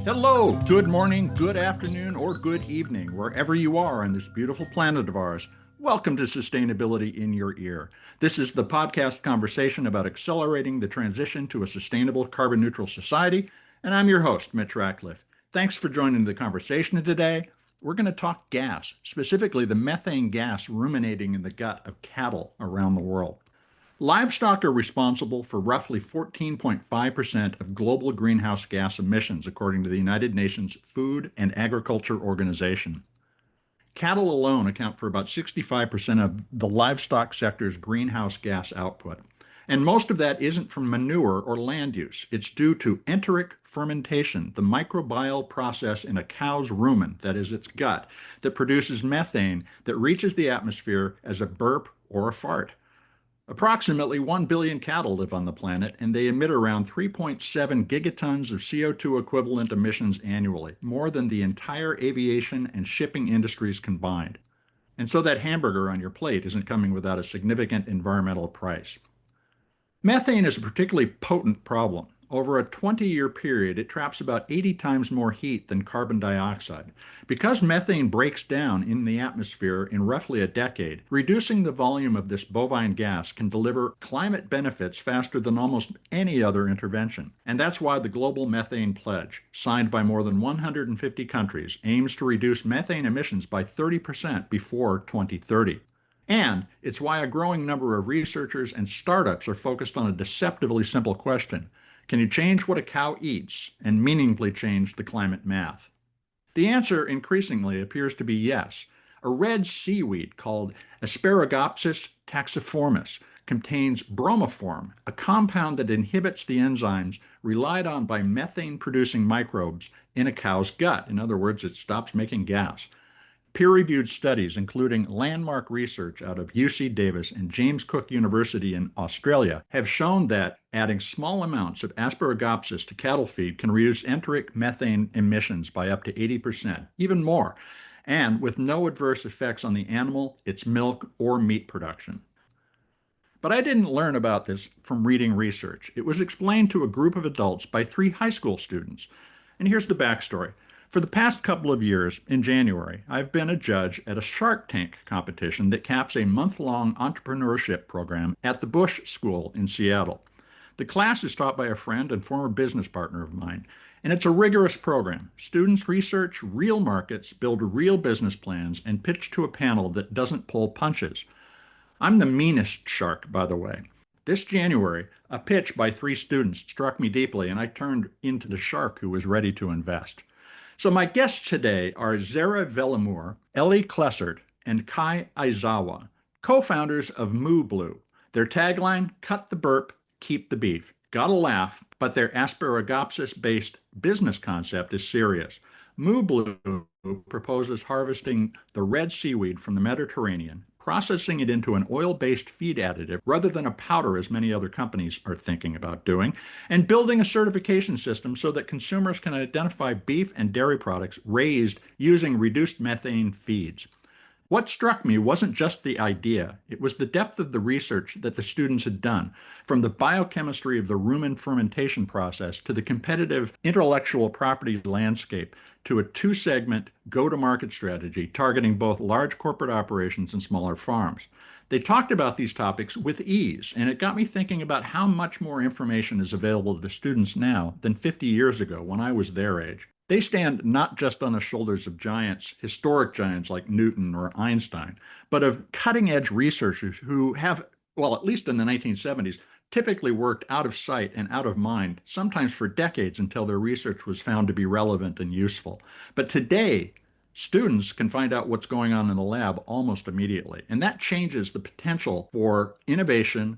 Hello, good morning, good afternoon, or good evening, wherever you are on this beautiful planet of ours. Welcome to Sustainability in Your Ear. This is the podcast conversation about accelerating the transition to a sustainable carbon neutral society, and I'm your host, Mitch Ratcliffe. Thanks for joining the conversation today. We're going to talk gas, specifically the methane gas ruminating in the gut of cattle around the world. Livestock are responsible for roughly 14.5% of global greenhouse gas emissions, according to the United Nations Food and Agriculture Organization. Cattle alone account for about 65% of the livestock sector's greenhouse gas output. And most of that isn't from manure or land use. It's due to enteric fermentation, the microbial process in a cow's rumen, that is its gut, that produces methane that reaches the atmosphere as a burp or a fart. Approximately 1 billion cattle live on the planet, and they emit around 3.7 gigatons of CO2 equivalent emissions annually, more than the entire aviation and shipping industries combined. And so that hamburger on your plate isn't coming without a significant environmental price. Methane is a particularly potent problem. Over a 20-year period, it traps about 80 times more heat than carbon dioxide. Because methane breaks down in the atmosphere in roughly a decade, reducing the volume of this bovine gas can deliver climate benefits faster than almost any other intervention. And that's why the Global Methane Pledge, signed by more than 150 countries, aims to reduce methane emissions by 30% before 2030. And it's why a growing number of researchers and startups are focused on a deceptively simple question. Can you change what a cow eats and meaningfully change the climate math? The answer increasingly appears to be yes. A red seaweed called Asparagopsis taxiformis contains bromoform, a compound that inhibits the enzymes relied on by methane-producing microbes in a cow's gut. In other words, it stops making gas. Peer-reviewed studies, including landmark research out of UC Davis and James Cook University in Australia, have shown that adding small amounts of Asparagopsis to cattle feed can reduce enteric methane emissions by up to 80%, even more, and with no adverse effects on the animal, its milk, or meat production. But I didn't learn about this from reading research. It was explained to a group of adults by 3 high school students. And here's the backstory. For the past couple of years, in January, I've been a judge at a Shark Tank competition that caps a month-long entrepreneurship program at the Bush School in Seattle. The class is taught by a friend and former business partner of mine, and it's a rigorous program. Students research real markets, build real business plans, and pitch to a panel that doesn't pull punches. I'm the meanest shark, by the way. This January, a pitch by 3 students struck me deeply, and I turned into the shark who was ready to invest. So my guests today are Zara and Ellie Klessert, and Kai Aizawa, co-founders of MooBlue. Their tagline, cut the burp, keep the beef. Gotta laugh, but their Asparagopsis-based business concept is serious. MooBlue proposes harvesting the red seaweed from the Mediterranean, processing it into an oil-based feed additive rather than a powder as many other companies are thinking about doing, and building a certification system so that consumers can identify beef and dairy products raised using reduced methane feeds. What struck me wasn't just the idea, it was the depth of the research that the students had done, from the biochemistry of the rumen fermentation process to the competitive intellectual property landscape to a 2-segment go-to-market strategy targeting both large corporate operations and smaller farms. They talked about these topics with ease, and it got me thinking about how much more information is available to students now than 50 years ago when I was their age. They stand not just on the shoulders of giants, historic giants like Newton or Einstein, but of cutting-edge researchers who have, well, at least in the 1970s, typically worked out of sight and out of mind, sometimes for decades until their research was found to be relevant and useful. But today, students can find out what's going on in the lab almost immediately, and that changes the potential for innovation,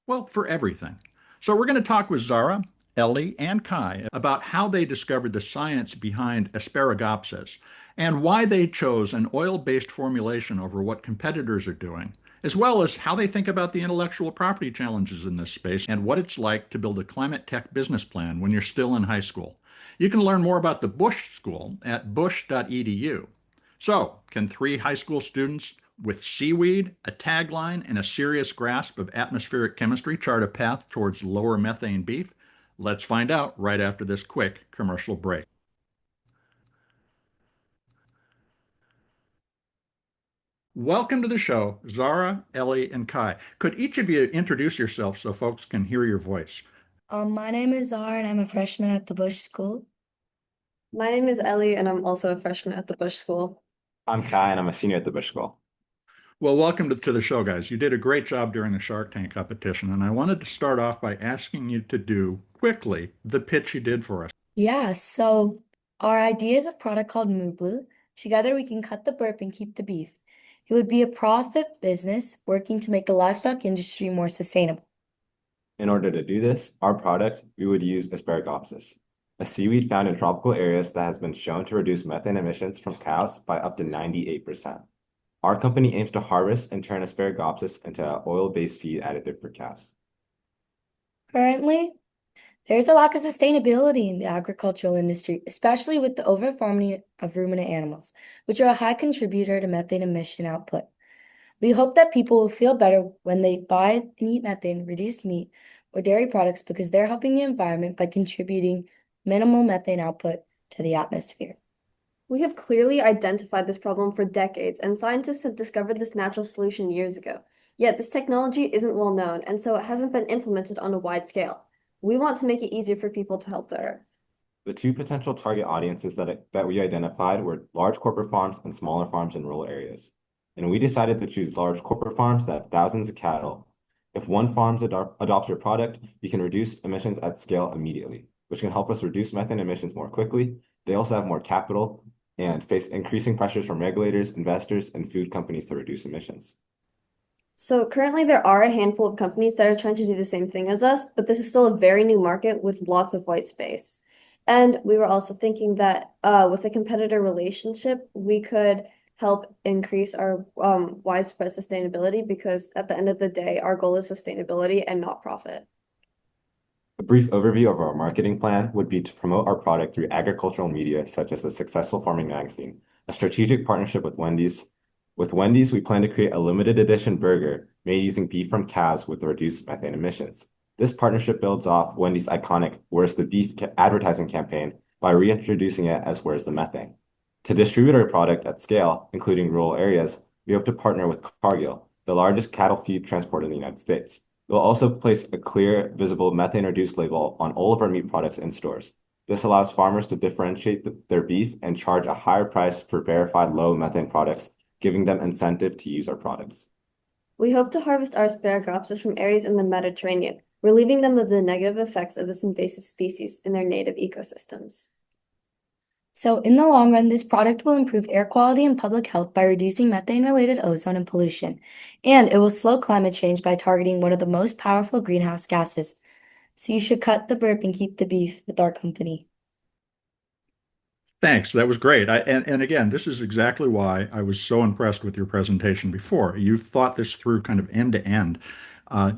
well, for everything. So we're going to talk with Zara, Ellie, and Kai about how they discovered the science behind Asparagopsis and why they chose an oil-based formulation over what competitors are doing, as well as how they think about the intellectual property challenges in this space and what it's like to build a climate tech business plan when you're still in high school. You can learn more about the Bush School at bush.edu. So, can 3 high school students with seaweed, a tagline, and a serious grasp of atmospheric chemistry chart a path towards lower methane beef? Let's find out right after this quick commercial break. Welcome to the show, Zara, Ellie, and Kai. Could each of you introduce yourself so folks can hear your voice? My name is Zara and I'm a freshman at the Bush School. My name is Ellie, and I'm also a freshman at the Bush School. I'm Kai, and I'm a senior at the Bush School. Well, welcome to the show, guys. You did a great job during the Shark Tank competition, and I wanted to start off by asking you to do quickly the pitch you did for us. So our idea is a product called MooBlue. Together we can cut the burp and keep the beef. It would be a profit business working to make the livestock industry more sustainable. In order to do this, our product, we would use Asparagopsis, a seaweed found in tropical areas that has been shown to reduce methane emissions from cows by up to 98%. Our company aims to harvest and turn Asparagopsis into an oil-based feed additive for cows. Currently, there's a lack of sustainability in the agricultural industry, especially with the overfarming of ruminant animals, which are a high contributor to methane emission output. We hope that people will feel better when they buy and eat methane, reduced meat, or dairy products because they're helping the environment by contributing minimal methane output to the atmosphere. We have clearly identified this problem for decades, and scientists have discovered this natural solution years ago. Yet this technology isn't well known, and so it hasn't been implemented on a wide scale. We want to make it easier for people to help the earth. The two potential target audiences that we identified were large corporate farms and smaller farms in rural areas. And we decided to choose large corporate farms that have thousands of cattle. If one farm adopts your product, you can reduce emissions at scale immediately, which can help us reduce methane emissions more quickly. They also have more capital and face increasing pressures from regulators, investors, and food companies to reduce emissions. So currently there are a handful of companies that are trying to do the same thing as us, but this is still a very new market with lots of white space. And we were also thinking that with a competitor relationship, we could help increase our widespread sustainability because at the end of the day, our goal is sustainability and not profit. A brief overview of our marketing plan would be to promote our product through agricultural media such as the Successful Farming magazine, a strategic partnership with Wendy's. With Wendy's, we plan to create a limited edition burger made using beef from cows with reduced methane emissions. This partnership builds off Wendy's iconic Where's the Beef advertising campaign by reintroducing it as Where's the Methane. To distribute our product at scale, including rural areas, we hope to partner with Cargill, the largest cattle feed transporter in the United States. We'll also place a clear, visible methane-reduced label on all of our meat products in stores. This allows farmers to differentiate their beef and charge a higher price for verified low methane products, giving them incentive to use our products. We hope to harvest our Asparagopsis from areas in the Mediterranean, relieving them of the negative effects of this invasive species in their native ecosystems. So in the long run, this product will improve air quality and public health by reducing methane-related ozone and pollution, and it will slow climate change by targeting one of the most powerful greenhouse gases. So you should cut the burp and keep the beef with our company. Thanks. That was great. And again, this is exactly why I was so impressed with your presentation before. You thought this through kind of end to end,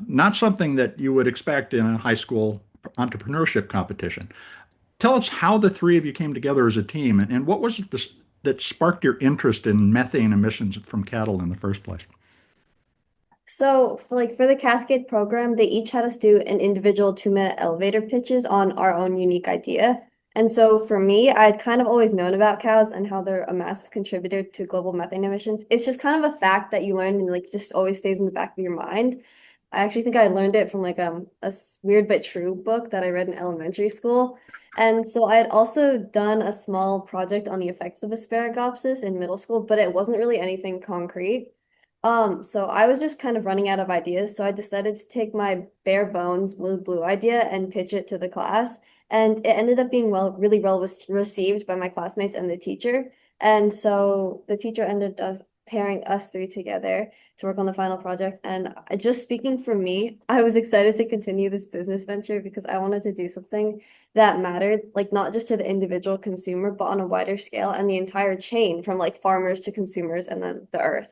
not something that you would expect in a high school entrepreneurship competition. Tell us how the three of you came together as a team, and what was it that sparked your interest in methane emissions from cattle in the first place? So for the Cascade program, they each had us do an individual 2-minute elevator pitches on our own unique idea. And so for me, I'd kind of always known about cows and how they're a massive contributor to global methane emissions. It's just kind of a fact that you learn and like just always stays in the back of your mind. I actually think I learned it from like Weird But True book that I read in elementary school. And so I had also done a small project on the effects of Asparagopsis in middle school, but it wasn't really anything concrete. So I was just kind of running out of ideas, so I decided to take my bare bones blue idea and pitch it to the class, and it ended up being really well received by my classmates and the teacher. And so the teacher ended up pairing us three together to work on the final project. And just speaking for me, I was excited to continue this business venture because I wanted to do something that mattered, like not just to the individual consumer, but on a wider scale and the entire chain from like farmers to consumers and then the earth.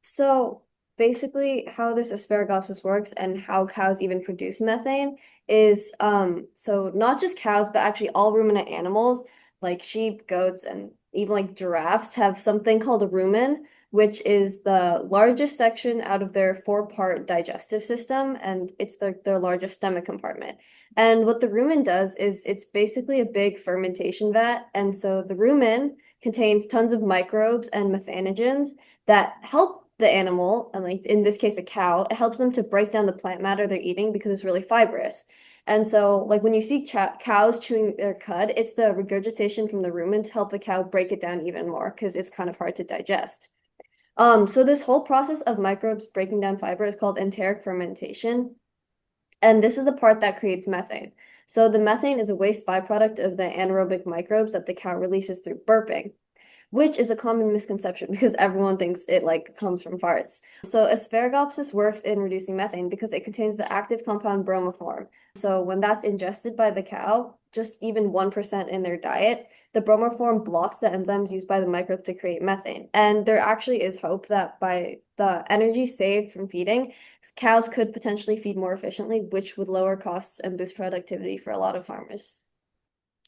So basically how this Asparagopsis works and how cows even produce methane is so not just cows, but actually all ruminant animals like sheep, goats, and even like giraffes have something called a rumen, which is the largest section out of their four-part digestive system, and it's their largest stomach compartment. And what the rumen does is it's basically a big fermentation vat, and so the rumen contains tons of microbes and methanogens that help the animal, and like in this case, a cow, it helps them to break down the plant matter they're eating because it's really fibrous. And so, like when you see cows chewing their cud, it's the regurgitation from the rumen to help the cow break it down even more because it's kind of hard to digest. So this whole process of microbes breaking down fiber is called enteric fermentation. And this is the part that creates methane. So the methane is a waste byproduct of the anaerobic microbes that the cow releases through burping, which is a common misconception because everyone thinks it like comes from farts. So Asparagopsis works in reducing methane because it contains the active compound bromoform. So when that's ingested by the cow, just even 1% in their diet, the bromoform blocks the enzymes used by the microbe to create methane. And there actually is hope that by the energy saved from feeding, cows could potentially feed more efficiently, which would lower costs and boost productivity for a lot of farmers.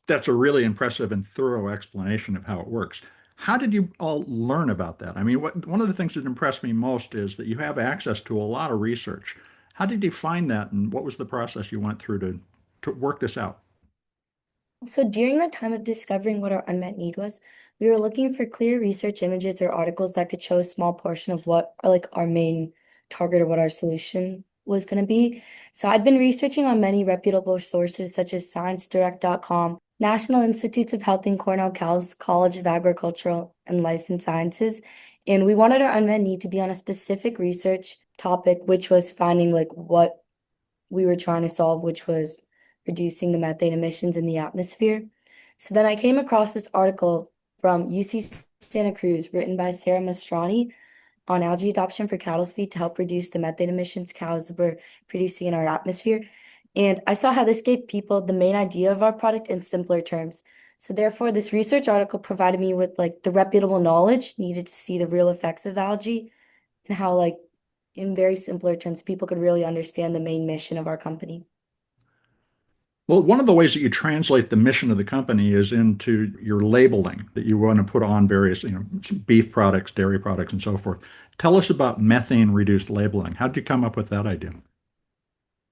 That's a really impressive and thorough explanation of how it works. How did you all learn about that? I mean, one of the things that impressed me most is that you have access to a lot of research. How did you find that, and what was the process you went through to work this out? So during the time of discovering what our unmet need was, we were looking for clear research images or articles that could show a small portion of what like our main target or what our solution was going to be. So I'd been researching on many reputable sources such as ScienceDirect.com, National Institutes of Health in Cornell, Cal's College of Agricultural and Life and Sciences, and we wanted our unmet need to be on a specific research topic, which was finding like what we were trying to solve, which was reducing the methane emissions in the atmosphere. So then I came across this article from UC Santa Cruz written by Sarah Mastrani on algae adoption for cattle feed to help reduce the methane emissions cows were producing in our atmosphere. And I saw how this gave people the main idea of our product in simpler terms. So therefore, this research article provided me with like the reputable knowledge needed to see the real effects of algae and how like in very simpler terms, people could really understand the main mission of our company. Well, one of the ways that you translate the mission of the company is into your labeling that you want to put on various, beef products, dairy products, and so forth. Tell us about methane-reduced labeling. How did you come up with that idea?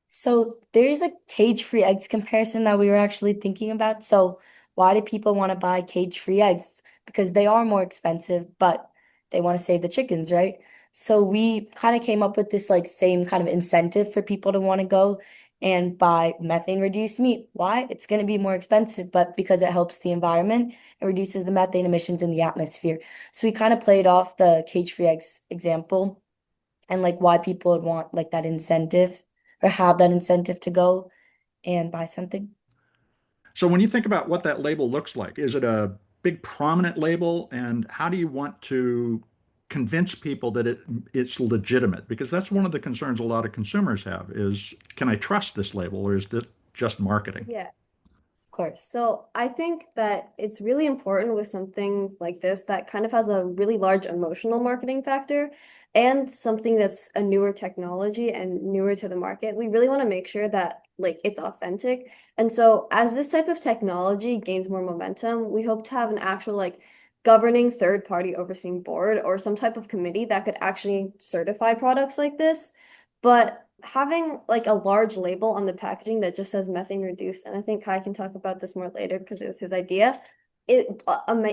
So there's a cage-free eggs comparison that we were actually thinking about. So why do people want to buy cage-free eggs? Because they are more expensive, but they want to save the chickens, right? So we kind of came up with this like same kind of incentive for people to want to go and buy methane-reduced meat. Why? It's going to be more expensive, but because it helps the environment and reduces the methane emissions in the atmosphere. So we kind of played off the cage-free eggs example and like why people would want like that incentive or have that incentive to go and buy something. So when you think about what that label looks like, is it a big prominent label? And how do you want to convince people that it's legitimate? Because that's one of the concerns a lot of consumers have is, can I trust this label or is this just marketing? Yeah. Of course. So I think that it's really important with something like this that kind of has a really large emotional marketing factor and something that's a newer technology and newer to the market. We really want to make sure that like it's authentic. And so as this type of technology gains more momentum, we hope to have an actual like governing third party overseeing board or some type of committee that could actually certify products like this. But having like a large label on the packaging that just says methane reduced, and I think Kai can talk about this more later because it was his idea, it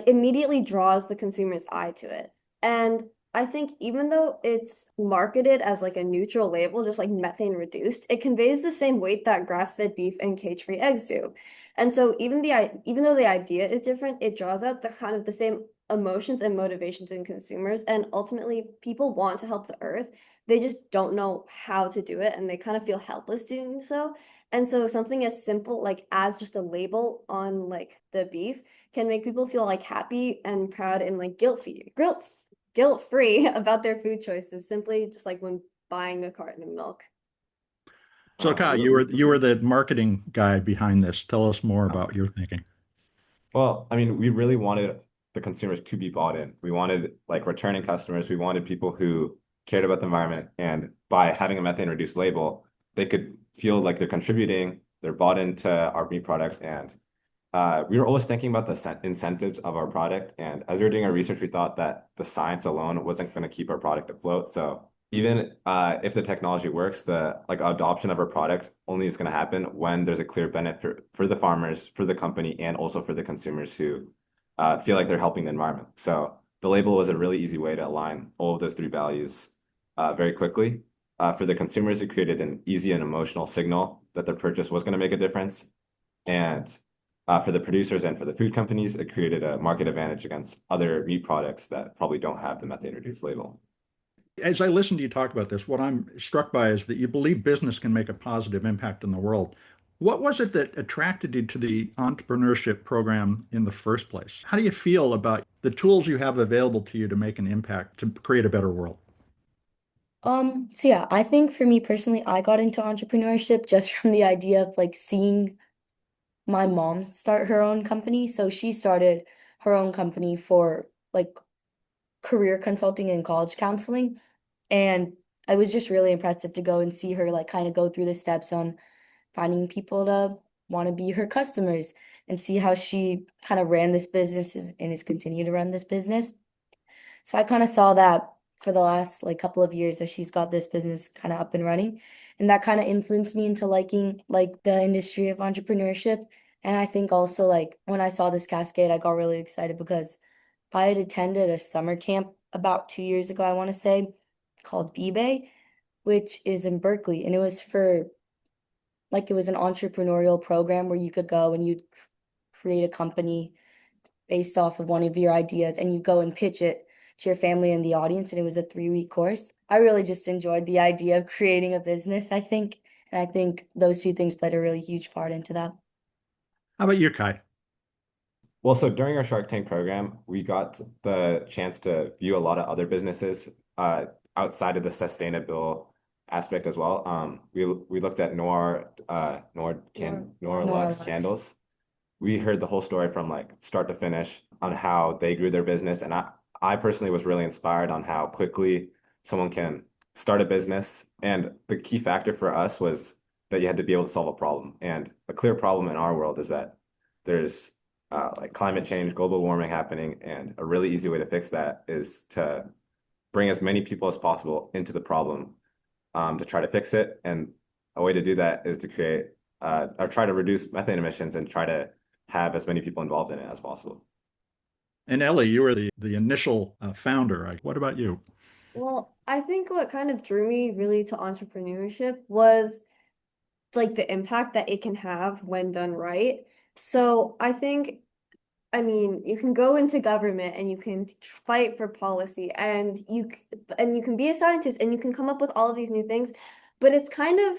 immediately draws the consumer's eye to it. And I think even though it's marketed as like a neutral label, just like methane reduced, it conveys the same weight that grass-fed beef and cage-free eggs do. And so even though the idea is different, it draws out the kind of the same emotions and motivations in consumers. And ultimately, people want to help the earth. They just don't know how to do it and they kind of feel helpless doing so. And so something as simple like as just a label on like the beef can make people feel like happy and proud and like guilt-free about their food choices, simply just like when buying a carton of milk. So Kai, you were the marketing guy behind this. Tell us more about your thinking. Well, I mean, we really wanted the consumers to be bought in. We wanted like returning customers. We wanted people who cared about the environment. And by having a methane reduced label, they could feel like they're contributing, they're bought into our meat products. And we were always thinking about the incentives of our product. And as we were doing our research, we thought that the science alone wasn't going to keep our product afloat. So even if the technology works, the like adoption of our product only is going to happen when there's a clear benefit for the farmers, for the company, and also for the consumers who feel like they're helping the environment. So The label was a really easy way to align all of those three values very quickly. For the consumers, it created an easy and emotional signal that their purchase was going to make a difference. And for the producers and for the food companies, it created a market advantage against other meat products that probably don't have the methane-reduced label. As I listen to you talk about this, what I'm struck by is that you believe business can make a positive impact in the world. What was it that attracted you to the entrepreneurship program in the first place? How do you feel about the tools you have available to you to make an impact to create a better world? So yeah, I think for me personally, I got into entrepreneurship just from the idea of like seeing my mom start her own company. So she started her own company for like career consulting and college counseling. And I was just really impressive to go and see her like kind of go through the steps on finding people to want to be her customers and see how she kind of ran this business and is continuing to run this business. So I kind of saw that for the last like couple of years that she's got this business kind of up and running. And that kind of influenced me into liking like the industry of entrepreneurship. And I think also like when I saw this cascade, I got really excited because I had attended a summer camp about 2 years ago, I want to say, called B-Bay, which is in Berkeley. And it was for like it was an entrepreneurial program where you could go and you'd create a company based off of one of your ideas and you go and pitch it to your family and the audience. And it was a 3-week course. I really just enjoyed the idea of creating a business, I think. And I think those two things played a really huge part into that. How about you, Kai? Well, so during our Shark Tank program, we got the chance to view a lot of other businesses outside of the sustainable aspect as well. We looked at Noir Nora Lux Lux. candles. We heard the whole story from like start to finish on how they grew their business, and I personally was really inspired on how quickly someone can start a business. And the key factor for us was that you had to be able to solve a problem. And a clear problem in our world is that there's like climate change, global warming happening, and a really easy way to fix that is to bring as many people as possible into the problem to try to fix it. And a way to do that is to create or try to reduce methane emissions and try to have as many people involved in it as possible. And Ellie, you were the initial founder. What about you? Well, I think what kind of drew me really to entrepreneurship was like the impact that it can have when done right. So I think, I mean, you can go into government and you can fight for policy and you can be a scientist and you can come up with all of these new things, but it's kind of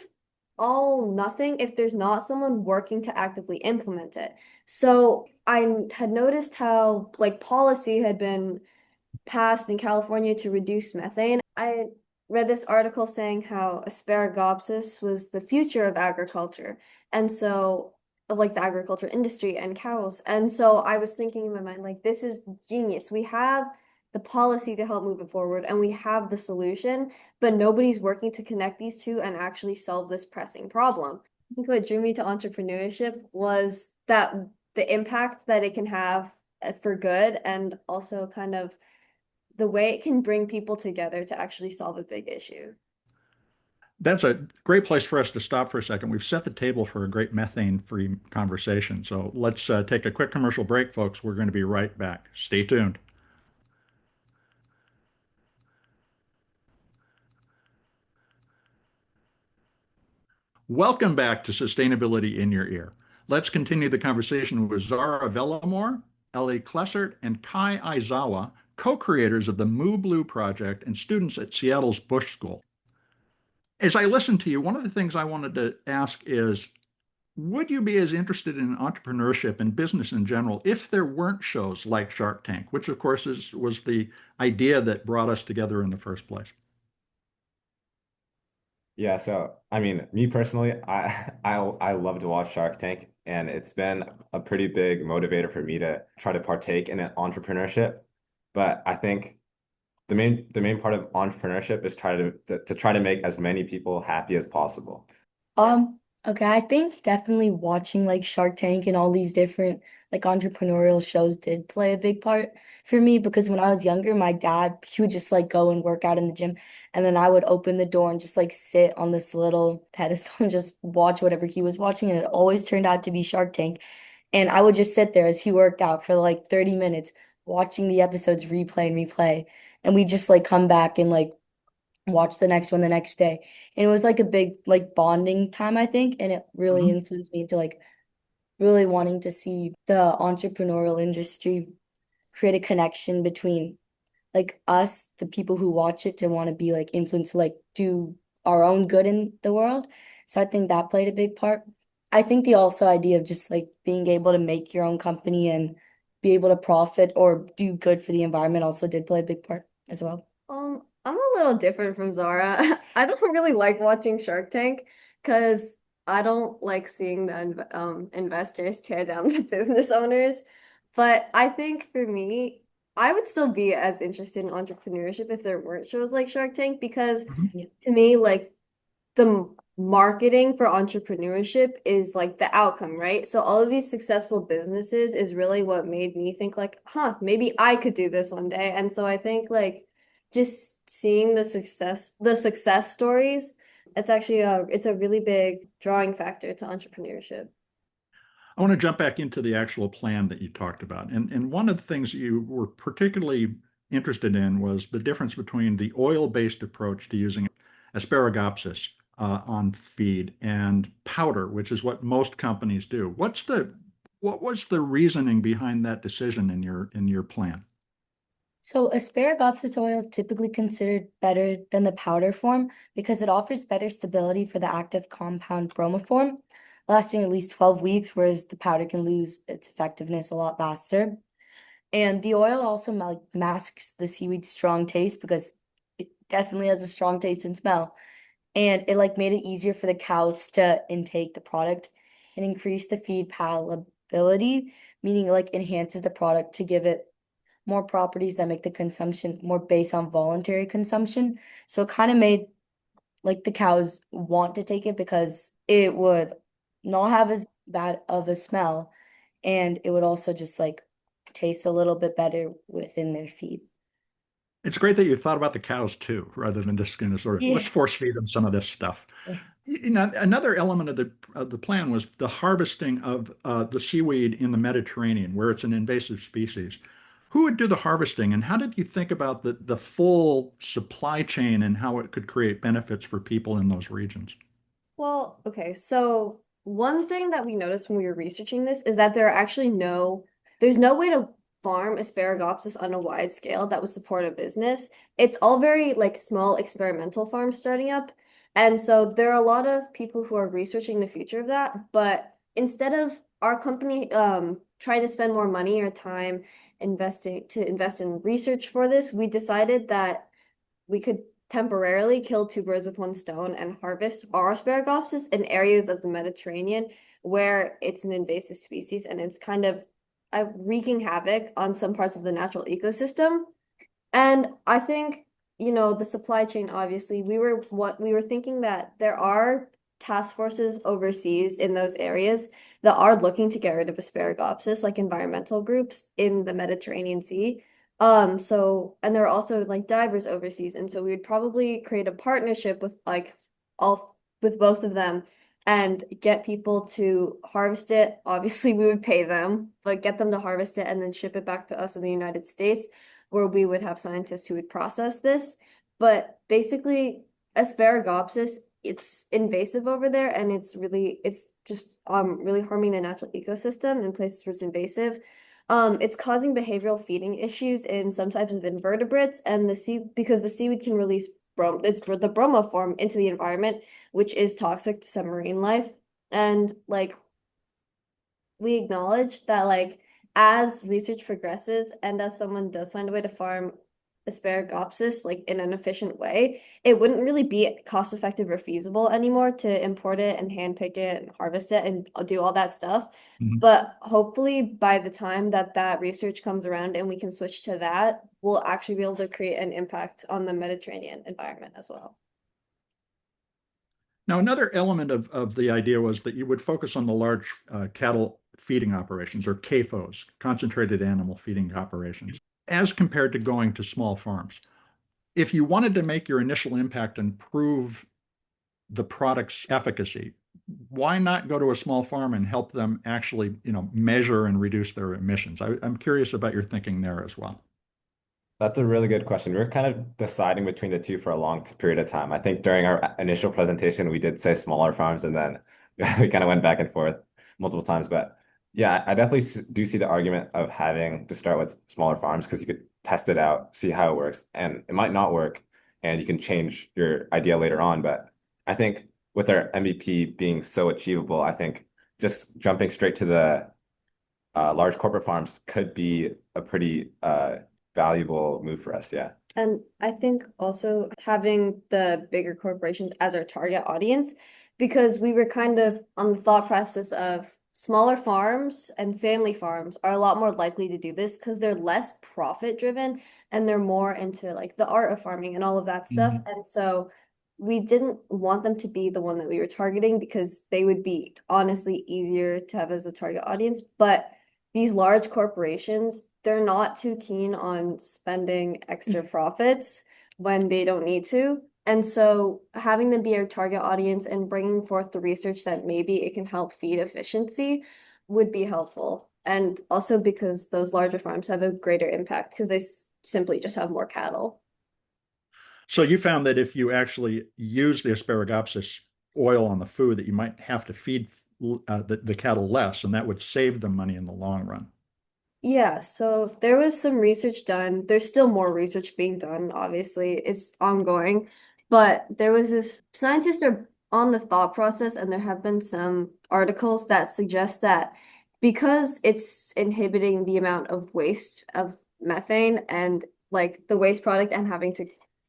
all nothing if there's not someone working to actively implement it. So I had noticed how like policy had been passed in California to reduce methane. I read this article saying how Asparagopsis was the future of agriculture. And so, of like the agriculture industry and cows. And so I was thinking in my mind, like, this is genius. We have the policy to help move it forward and we have the solution, but nobody's working to connect these two and actually solve this pressing problem. I think what drew me to entrepreneurship was that the impact that it can have for good and also kind of the way it can bring people together to actually solve a big issue. That's a great place for us to stop for a second. We've set the table for a great methane-free conversation. So let's take a quick commercial break, folks. We're going to be right back. Stay tuned. Welcome back to Sustainability in Your Ear. Let's continue the conversation with Zara Vellamore, Ellie Klessert, and Kai Aizawa, co-creators of the MooBlue project and students at Seattle's Bush School. As I listen to you, one of the things I wanted to ask is, would you be as interested in entrepreneurship and business in general if there weren't shows like Shark Tank, which of course was the idea that brought us together in the first place? Yeah, so I mean, me personally, I love to watch Shark Tank, and it's been a pretty big motivator for me to try to partake in an entrepreneurship. But I think the main part of entrepreneurship is to try to make as many people happy as possible. Okay, I think definitely watching like Shark Tank and all these different like entrepreneurial shows did play a big part for me because when I was younger, my dad, he would just like go and work out in the gym and then I would open the door and just like sit on this little pedestal and just watch whatever he was watching and it always turned out to be Shark Tank. And I would just sit there as he worked out for like 30 minutes watching the episodes replay and replay. And we just like come back and like watch the next one the next day. And it was like a big like bonding time, I think. And it really Mhm. influenced me into like really wanting to see the entrepreneurial industry create a connection between like us, the people who watch it, to want to be like influenced to like do our own good in the world. So I think that played a big part. I think the also idea of just like being able to make your own company and be able to profit or do good for the environment also did play a big part as well. I'm a little different from Zara. I don't really like watching Shark Tank because I don't like seeing the investors tear down the business owners. But I think for me, I would still be as interested in entrepreneurship if there weren't shows like Shark Tank because Mhm. Yeah. to me, like the marketing for entrepreneurship is like the outcome, right? So all of these successful businesses is really what made me think like, huh, maybe I could do this one day. And so I think like just seeing the success stories, it's a really big drawing factor to entrepreneurship. I want to jump back into the actual plan that you talked about. And one of the things you were particularly interested in was the difference between the oil-based approach to using Asparagopsis on feed and powder, which is what most companies do. What was the reasoning behind that decision in your plan? So Asparagopsis oil is typically considered better than the powder form because it offers better stability for the active compound bromoform, lasting at least 12 weeks, whereas the powder can lose its effectiveness a lot faster. And the oil also masks the seaweed's strong taste because it definitely has a strong taste and smell. And it like made it easier for the cows to intake the product and increase the feed palatability, meaning it like enhances the product to give it more properties that make the consumption more based on voluntary consumption. So it kind of made like the cows want to take it because it would not have as bad of a smell and it would also just like taste a little bit better within their feed. It's great that you thought about the cows too, rather than just going to sort of let's Yeah. force feed them some of this stuff. You know, another element of the plan was the harvesting of the seaweed in the Mediterranean, where it's an invasive species. Who would do the harvesting, and how did you think about the full supply chain and how it could create benefits for people in those regions? Well, okay, so one thing that we noticed when we were researching this is that there's no way to farm Asparagopsis on a wide scale that would support a business. It's all very like small experimental farms starting up. And so there are a lot of people who are researching the future of that, but instead of our company trying to spend more money or time invest in research for this, we decided that we could temporarily kill two birds with one stone and harvest our Asparagopsis in areas of the Mediterranean where it's an invasive species and it's kind of wreaking havoc on some parts of the natural ecosystem. And I think, the supply chain, obviously, we were thinking that there are task forces overseas in those areas that are looking to get rid of Asparagopsis, like environmental groups in the Mediterranean Sea. And there are also like divers overseas. And so we would probably create a partnership with both of them and get people to harvest it. Obviously, we would pay them, but get them to harvest it and then ship it back to us in the United States where we would have scientists who would process this. But basically, Asparagopsis, it's invasive over there and it's just really harming the natural ecosystem in places where it's invasive. It's causing behavioral feeding issues in some types of invertebrates and because the seaweed can release the bromoform into the environment, which is toxic to submarine life. And like we acknowledge that like as research progresses and as someone does find a way to farm Asparagopsis like in an efficient way, it wouldn't really be cost effective or feasible anymore to import it and hand pick it and harvest it and do all that stuff. Mhm. But hopefully by the time that that research comes around and we can switch to that, we'll actually be able to create an impact on the Mediterranean environment as well. Now, another element of the idea was that you would focus on the large cattle feeding operations, or CAFOs, concentrated animal feeding operations, as compared to going to small farms. If you wanted to make your initial impact and prove the product's efficacy, why not go to a small farm and help them actually, measure and reduce their emissions? I'm curious about your thinking there as well. That's a really good question. We were kind of deciding between the two for a long period of time. I think during our initial presentation, we did say smaller farms, and then we kind of went back and forth multiple times. But yeah, I definitely do see the argument of having to start with smaller farms because you could test it out, see how it works, and it might not work, and you can change your idea later on. But I think with our MVP being so achievable, I think just jumping straight to the large corporate farms could be a pretty valuable move for us. Yeah. And I think also having the bigger corporations as our target audience, because we were kind of on the thought process of smaller farms and family farms are a lot more likely to do this because they're less profit driven and they're more into like the art of farming and all of that stuff. Mhm. And so we didn't want them to be the one that we were targeting because they would be honestly easier to have as a target audience. But these large corporations, they're not too keen on spending extra profits when they don't need to. And so having them be our target audience and bringing forth the research that maybe it can help feed efficiency would be helpful. And also because those larger farms have a greater impact because they simply just have more cattle. So you found that if you actually use the Asparagopsis oil on the food, that you might have to feed the cattle less, and that would save them money in the long run. Yeah, so there was some research done. There's still more research being done, obviously. It's ongoing. But there was this scientists are on the thought process, and there have been some articles that suggest that because it's inhibiting the amount of waste of methane and like the waste product and having to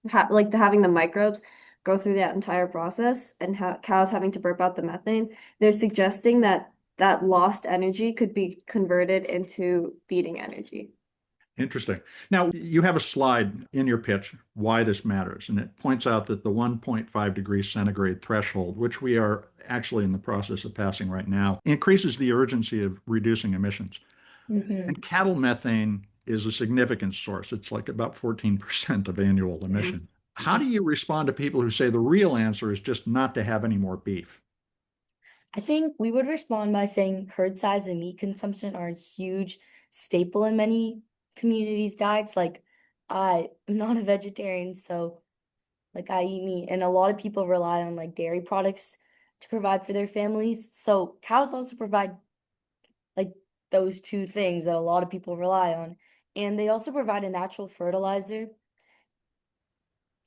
having the microbes go through that entire process and cows having to burp out the methane, they're suggesting that that lost energy could be converted into feeding energy. Interesting. Now, you have a slide in your pitch why this matters, and it points out that the 1.5 degrees centigrade threshold, which we are actually in the process of passing right now, increases the urgency of reducing emissions. Hmm. And cattle methane is a significant source. It's like about 14% of annual emission. How do you respond to people who say the real answer is just not to have any more beef? I think we would respond by saying herd size and meat consumption are a huge staple in many communities' diets. Like, I am not a vegetarian, so like I eat meat, and a lot of people rely on like dairy products to provide for their families. So cows also provide like those two things that a lot of people rely on, and they also provide a natural fertilizer.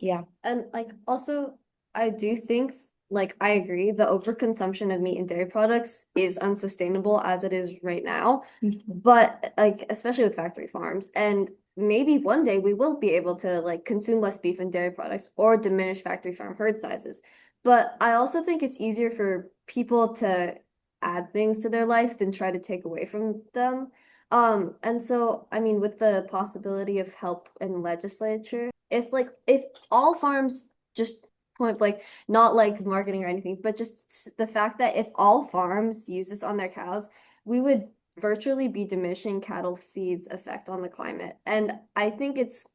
Yeah. And like also, I do think like I agree, the overconsumption of meat and dairy products is unsustainable as it is right now. Mhm. But like especially with factory farms, and maybe one day we will be able to like consume less beef and dairy products or diminish factory farm herd sizes. But I also think it's easier for people to add things to their life than try to take away from them. And so I mean with the possibility of help in legislature, if all farms just point like not like marketing or anything, but just the fact that if all farms use this on their cows, we would virtually be diminishing cattle feed's effect on the climate. And I think it's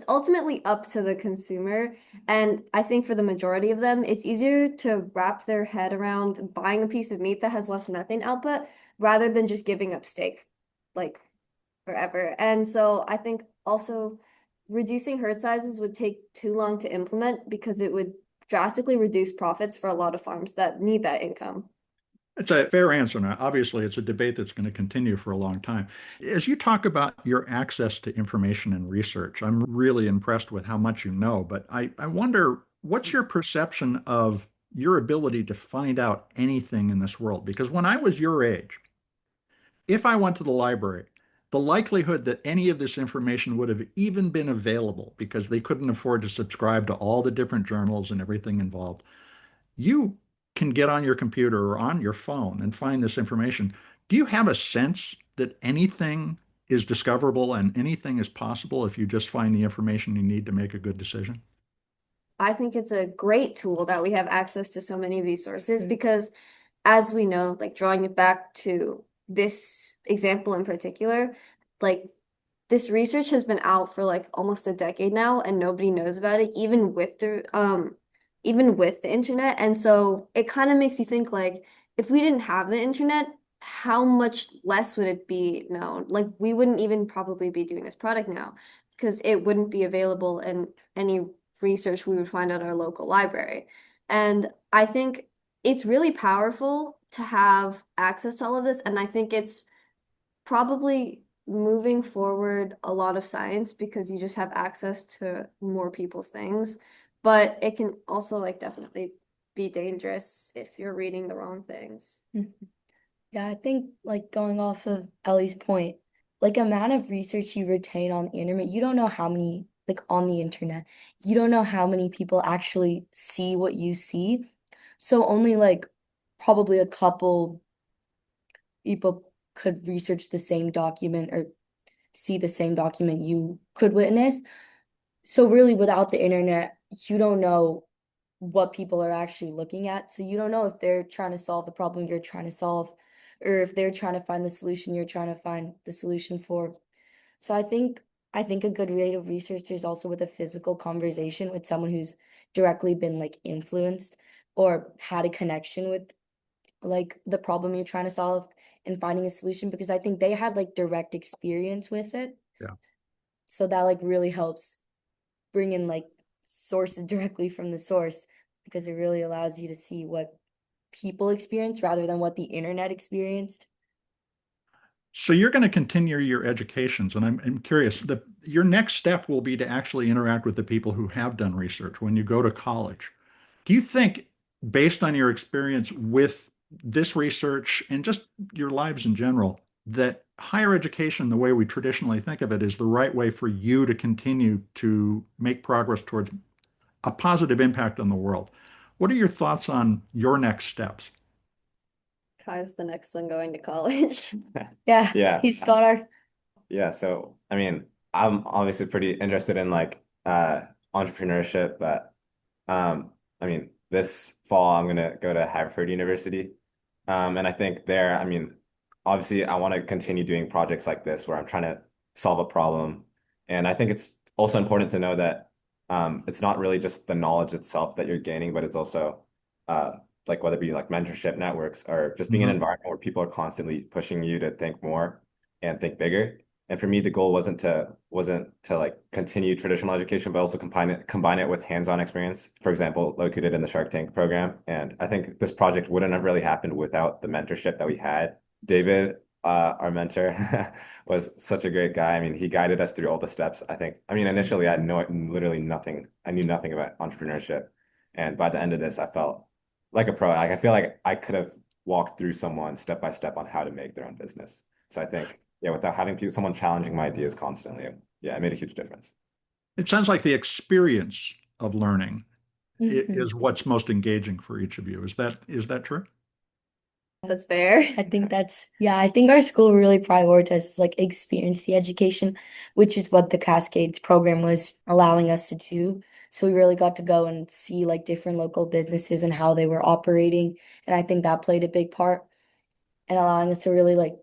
ultimately up to the consumer. And I think for the majority of them, it's easier to wrap their head around buying a piece of meat that has less methane output rather than just giving up steak like forever. And so I think also reducing herd sizes would take too long to implement because it would drastically reduce profits for a lot of farms that need that income. It's a fair answer. Now, obviously, it's a debate that's going to continue for a long time. As you talk about your access to information and research, I'm really impressed with how much you know, but I wonder what's your perception of your ability to find out anything in this world? Because when I was your age, if I went to the library, the likelihood that any of this information would have even been available because they couldn't afford to subscribe to all the different journals and everything involved, you can get on your computer or on your phone and find this information. Do you have a sense that anything is discoverable and anything is possible if you just find the information you need to make a good decision? I think it's a great tool that we have access to so many of these sources Mm. because as we know, like drawing it back to this example in particular, like this research has been out for like almost a decade now and nobody knows about it, even with the even with the internet. And so it kind of makes you think like, if we didn't have the internet, how much less would it be known? Like we wouldn't even probably be doing this product now because it wouldn't be available in any research we would find at our local library. And I think it's really powerful to have access to all of this. And I think it's probably moving forward a lot of science because you just have access to more people's things. But it can also like definitely be dangerous if you're reading the wrong things. Mhm. Yeah, I think like going off of Ellie's point, like amount of research you retain on the internet, you don't know how many like on the internet, you don't know how many people actually see what you see. So only like probably a couple people could research the same document or see the same document you could witness. So really without the internet, you don't know what people are actually looking at. So you don't know if they're trying to solve the problem you're trying to solve, or if they're trying to find the solution you're trying to find the solution for. So I think a good way to research is also with a physical conversation with someone who's directly been like influenced or had a connection with like the problem you're trying to solve and finding a solution because I think they had like direct experience with it. Yeah. So that like really helps bring in like sources directly from the source because it really allows you to see what people experience rather than what the internet experienced. So you're going to continue your educations, and I'm curious, your next step will be to actually interact with the people who have done research when you go to college. Do you think, based on your experience with this research and just your lives in general, that higher education, the way we traditionally think of it, is the right way for you to continue to make progress towards a positive impact on the world? What are your thoughts on your next steps? Kai's the next one going to college. Yeah, Yeah. he's got our Yeah, so I mean, I'm obviously pretty interested in like entrepreneurship, but I mean, this fall I'm gonna go to Haverford University. And I think there, I mean, obviously I want to continue doing projects like this where I'm trying to solve a problem. And I think it's also important to know that it's not really just the knowledge itself that you're gaining, but it's also uh like whether it be like mentorship networks or just being in an Mhm. environment where people are constantly pushing you to think more and think bigger. And for me, the goal wasn't to like continue traditional education, but also combine it with hands-on experience. For example, located in the Shark Tank program. And I think this project wouldn't have really happened without the mentorship that we had. David, our mentor, was such a great guy. I mean, he guided us through all the steps. I think. I mean, initially, I know literally nothing. I knew nothing about entrepreneurship, and by the end of this, I felt like a pro. Like I feel like I could have walked through someone step by step on how to make their own business. So I think, yeah, without having people, someone challenging my ideas constantly, yeah, it made a huge difference. It sounds like the experience of learning Mhm. is what's most engaging for each of you. Is that true? That's fair. I think that's, yeah, I think our school really prioritizes like experience the education, which is what the Cascades program was allowing us to do. So we really got to go and see like different local businesses and how they were operating. And I think that played a big part in allowing us to really like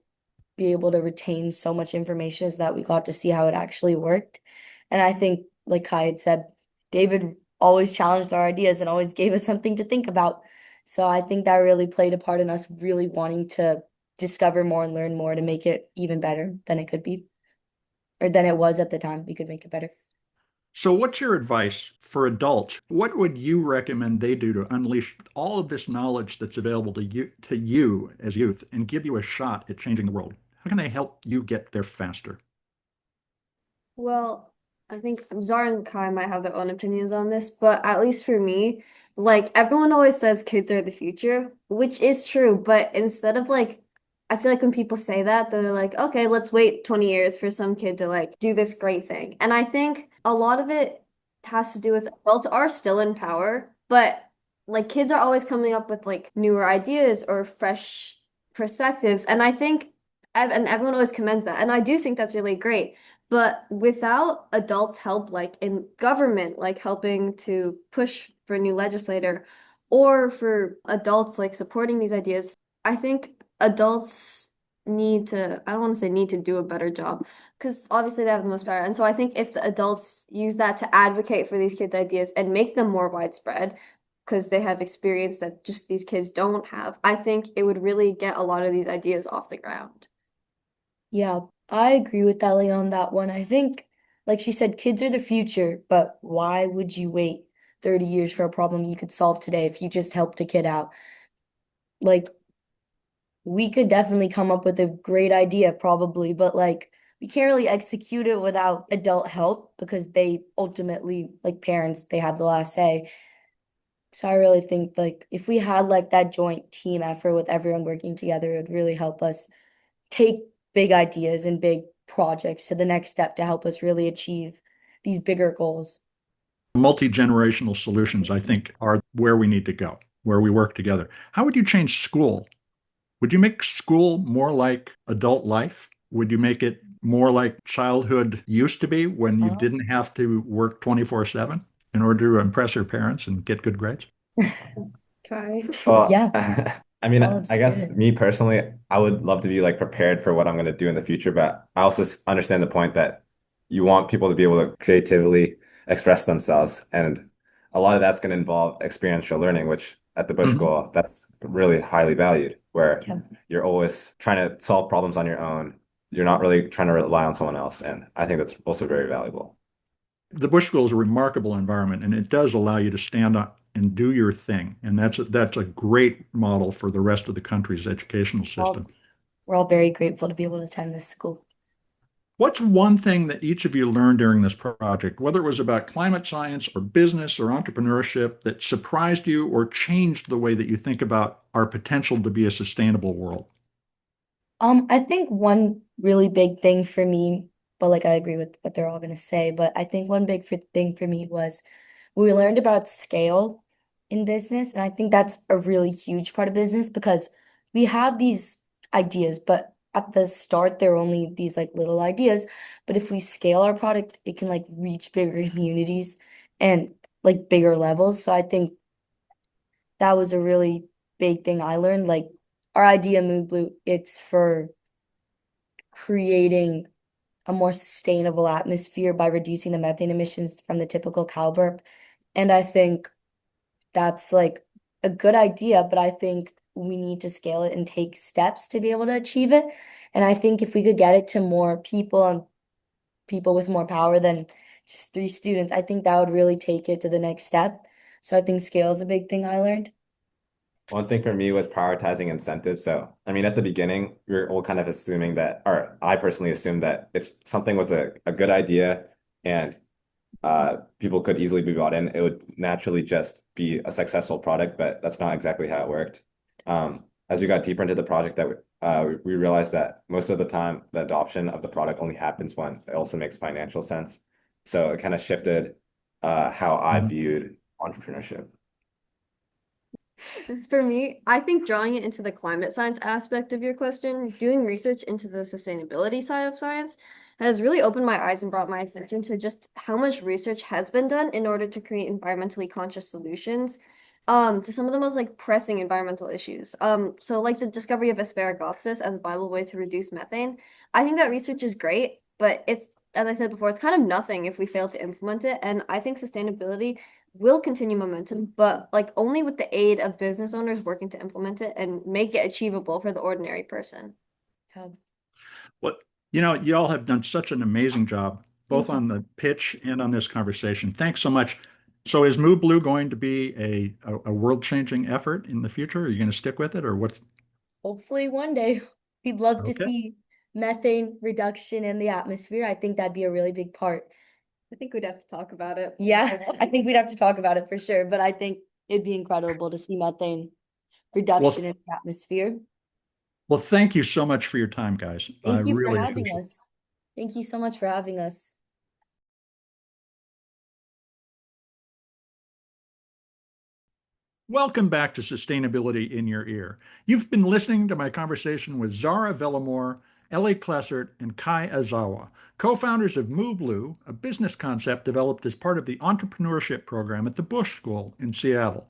be able to retain so much information is that we got to see how it actually worked. And I think, like Kai had said, David always challenged our ideas and always gave us something to think about. So I think that really played a part in us really wanting to discover more and learn more to make it even better than it could be, or than it was at the time. We could make it better. So what's your advice for adults? What would you recommend they do to unleash all of this knowledge that's available to you as youth and give you a shot at changing the world? How can they help you get there faster? Well, I think Zara and Kai might have their own opinions on this, but at least for me, like everyone always says kids are the future, which is true, but instead of like, I feel like when people say that, they're like, okay, let's wait 20 years for some kid to like do this great thing. And I think a lot of it has to do with adults are still in power, but like kids are always coming up with like newer ideas or fresh perspectives. And I think, and everyone always commends that. And I do think that's really great. But without adults' help, like in government, like helping to push for a new legislator, or for adults like supporting these ideas, I think adults need to, I don't want to say need to do a better job, because obviously they have the most power. And so I think if the adults use that to advocate for these kids' ideas and make them more widespread, because they have experience that just these kids don't have, I think it would really get a lot of these ideas off the ground. Yeah, I agree with Ellie on that one. I think, like she said, kids are the future, but why would you wait 30 years for a problem you could solve today if you just helped a kid out? Like, we could definitely come up with a great idea, probably, but like, we can't really execute it without adult help because they ultimately, like parents, they have the last say. So I really think like if we had like that joint team effort with everyone working together, it would really help us take big ideas and big projects to the next step to help us really achieve these bigger goals. Multi-generational solutions, I think, are where we need to go, where we work together. How would you change school? Would you make school more like adult life? Would you make it more like childhood used to be when you Uh, didn't have to work 24/7 in order to impress your parents and get good grades? Try. Well, yeah, I mean, well, I let's do guess it. me personally, I would love to be like prepared for what I'm going to do in the future, but I also understand the point that you want people to be able to creatively express themselves. And a lot of that's going to involve experiential learning, which at the Bush Mhm. School, that's really highly valued, where Yeah. you're always trying to solve problems on your own. You're not really trying to rely on someone else. And I think that's also very valuable. The Bush School is a remarkable environment, and it does allow you to stand up and do your thing. And that's a great model for the rest of the country's educational Well, system. we're all very grateful to be able to attend this school. What's one thing that each of you learned during this project, whether it was about climate science or business or entrepreneurship, that surprised you or changed the way that you think about our potential to be a sustainable world? I think one really big thing for me, but like I agree with what they're all gonna say, but I think one big thing for me was we learned about scale in business, and I think that's a really huge part of business because we have these ideas, but at the start they're only these like little ideas. But if we scale our product, it can like reach bigger communities and like bigger levels. So I think that was a really big thing I learned. Like our idea, MooBlue, it's for creating a more sustainable atmosphere by reducing the methane emissions from the typical cow burp. And I think that's like a good idea, but I think we need to scale it and take steps to be able to achieve it. And I think if we could get it to more people and people with more power than just 3 students, I think that would really take it to the next step. So I think scale is a big thing I learned. One thing for me was prioritizing incentives. So, I mean, at the beginning, we were all kind of assuming that, or I personally assumed that if something was a good idea and people could easily be bought in, it would naturally just be a successful product, but that's not exactly how it worked. As we got deeper into the project, that we realized that most of the time, the adoption of the product only happens when it also makes financial sense. So it kind of shifted how I Mhm. viewed entrepreneurship. For me, I think drawing it into the climate science aspect of your question, doing research into the sustainability side of science has really opened my eyes and brought my attention to just how much research has been done in order to create environmentally conscious solutions to some of the most like pressing environmental issues. So like the discovery of Asparagopsis as a viable way to reduce methane. I think that research is great, but it's, as I said before, it's kind of nothing if we fail to implement it. And I think sustainability will continue momentum, but like only with the aid of business owners working to implement it and make it achievable for the ordinary person. Yeah. Well, you all have done such an amazing job, both Thank you. on the pitch and on this conversation. Thanks so much. So is MooBlue going to be a world-changing effort in the future? Are you going to stick with it or what's Hopefully one day we'd love to okay? see methane reduction in the atmosphere. I think that'd be a really big part. I think we'd have to talk about it. Yeah, I think we'd have to talk about it for sure, but I think it'd be incredible to see methane Well, reduction in the atmosphere. well, thank you so much for your time, guys. I Thank you for really having appreciate it. us. Thank you so much for having us. Welcome back to Sustainability in Your Ear. You've been listening to my conversation with Zara Vellamore, Ellie Klessert, and Kai Aizawa, co-founders of MooBlue, a business concept developed as part of the entrepreneurship program at the Bush School in Seattle.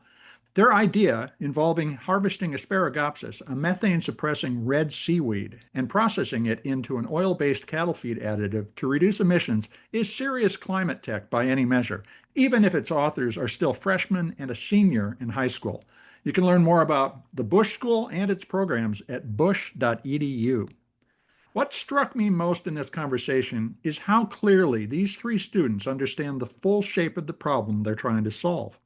Their idea, involving harvesting Asparagopsis, a methane-suppressing red seaweed, and processing it into an oil-based cattle feed additive to reduce emissions, is serious climate tech by any measure, even if its authors are still freshmen and a senior in high school. You can learn more about the Bush School and its programs at bush.edu. What struck me most in this conversation is how clearly these three students understand the full shape of the problem they're trying to solve.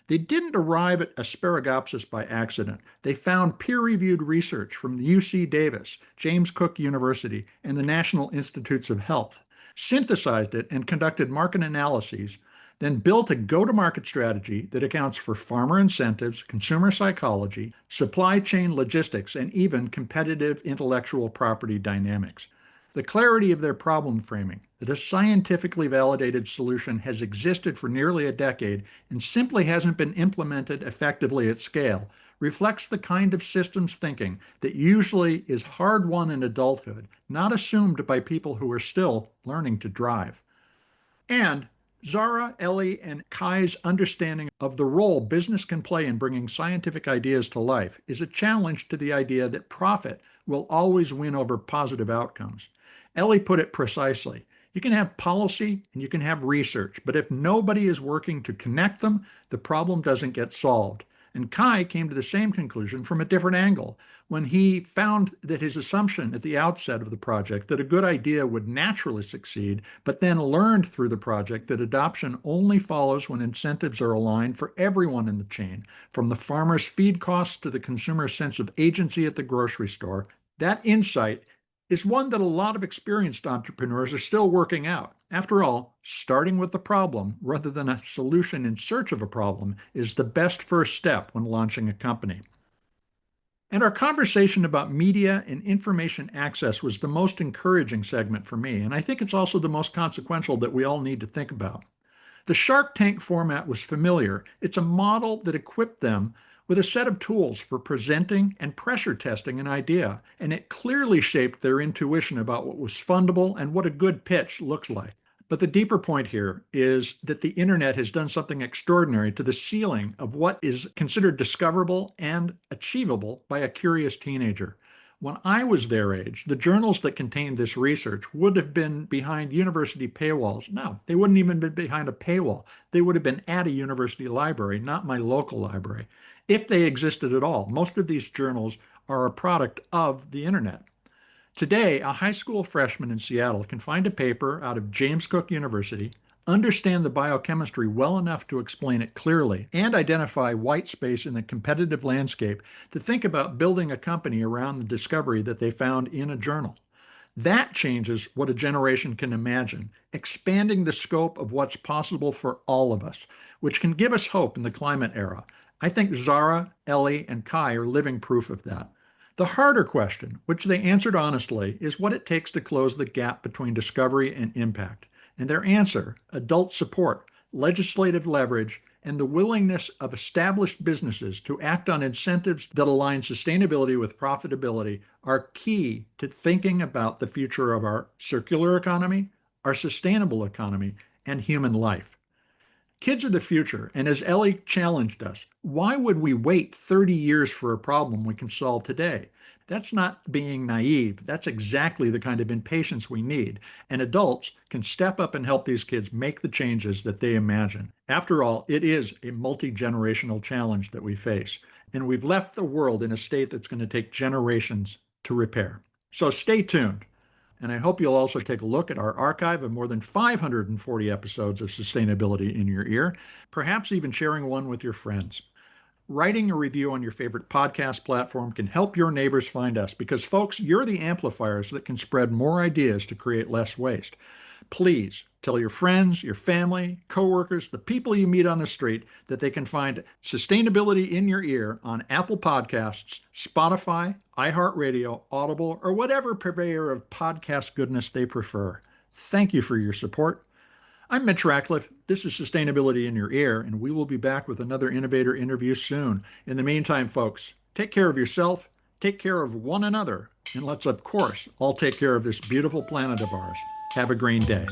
They didn't arrive at Asparagopsis by accident. They found peer-reviewed research from UC Davis, James Cook University, and the National Institutes of Health, synthesized it and conducted market analyses, then built a go-to-market strategy that accounts for farmer incentives, consumer psychology, supply chain logistics, and even competitive intellectual property dynamics. The clarity of their problem framing, that a scientifically validated solution has existed for nearly a decade and simply hasn't been implemented effectively at scale, reflects the kind of systems thinking that usually is hard-won in adulthood, not assumed by people who are still learning to drive. And Zara, Ellie, and Kai's understanding of the role business can play in bringing scientific ideas to life is a challenge to the idea that profit will always win over positive outcomes. Ellie put it precisely. You can have policy and you can have research, but if nobody is working to connect them, the problem doesn't get solved. And Kai came to the same conclusion from a different angle when he found that his assumption at the outset of the project that a good idea would naturally succeed, but then learned through the project that adoption only follows when incentives are aligned for everyone in the chain, from the farmer's feed costs to the consumer's sense of agency at the grocery store. That insight is one that a lot of experienced entrepreneurs are still working out. After all, starting with the problem rather than a solution in search of a problem is the best first step when launching a company. And our conversation about media and information access was the most encouraging segment for me, and I think it's also the most consequential that we all need to think about. The Shark Tank format was familiar. It's a model that equipped them with a set of tools for presenting and pressure testing an idea, and it clearly shaped their intuition about what was fundable and what a good pitch looks like. But the deeper point here is that the internet has done something extraordinary to the ceiling of what is considered discoverable and achievable by a curious teenager. When I was their age, the journals that contained this research would have been behind university paywalls. No, they wouldn't even be behind a paywall. They would have been at a university library, not my local library, if they existed at all. Most of these journals are a product of the internet. Today, a high school freshman in Seattle can find a paper out of James Cook University, understand the biochemistry well enough to explain it clearly, and identify white space in the competitive landscape to think about building a company around the discovery that they found in a journal. That changes what a generation can imagine, expanding the scope of what's possible for all of us, which can give us hope in the climate era. I think Zara, Ellie, and Kai are living proof of that. The harder question, which they answered honestly, is what it takes to close the gap between discovery and impact. And their answer, adult support, legislative leverage, and the willingness of established businesses to act on incentives that align sustainability with profitability, are key to thinking about the future of our circular economy, our sustainable economy, and human life. Kids are the future, and as Ellie challenged us, why would we wait 30 years for a problem we can solve today? That's not being naive. That's exactly the kind of impatience we need. And adults can step up and help these kids make the changes that they imagine. After all, it is a multi-generational challenge that we face, and we've left the world in a state that's going to take generations to repair. So stay tuned. And I hope you'll also take a look at our archive of more than 540 episodes of Sustainability in Your Ear, perhaps even sharing one with your friends. Writing a review on your favorite podcast platform can help your neighbors find us because, folks, you're the amplifiers that can spread more ideas to create less waste. Please tell your friends, your family, coworkers, the people you meet on the street that they can find Sustainability in Your Ear on Apple Podcasts, Spotify, iHeartRadio, Audible, or whatever purveyor of podcast goodness they prefer. Thank you for your support. I'm Mitch Ratcliffe. This is Sustainability in Your Ear, and we will be back with another innovator interview soon. In the meantime, folks, take care of yourself, take care of one another, and let's, of course, all take care of this beautiful planet of ours. Have a green day.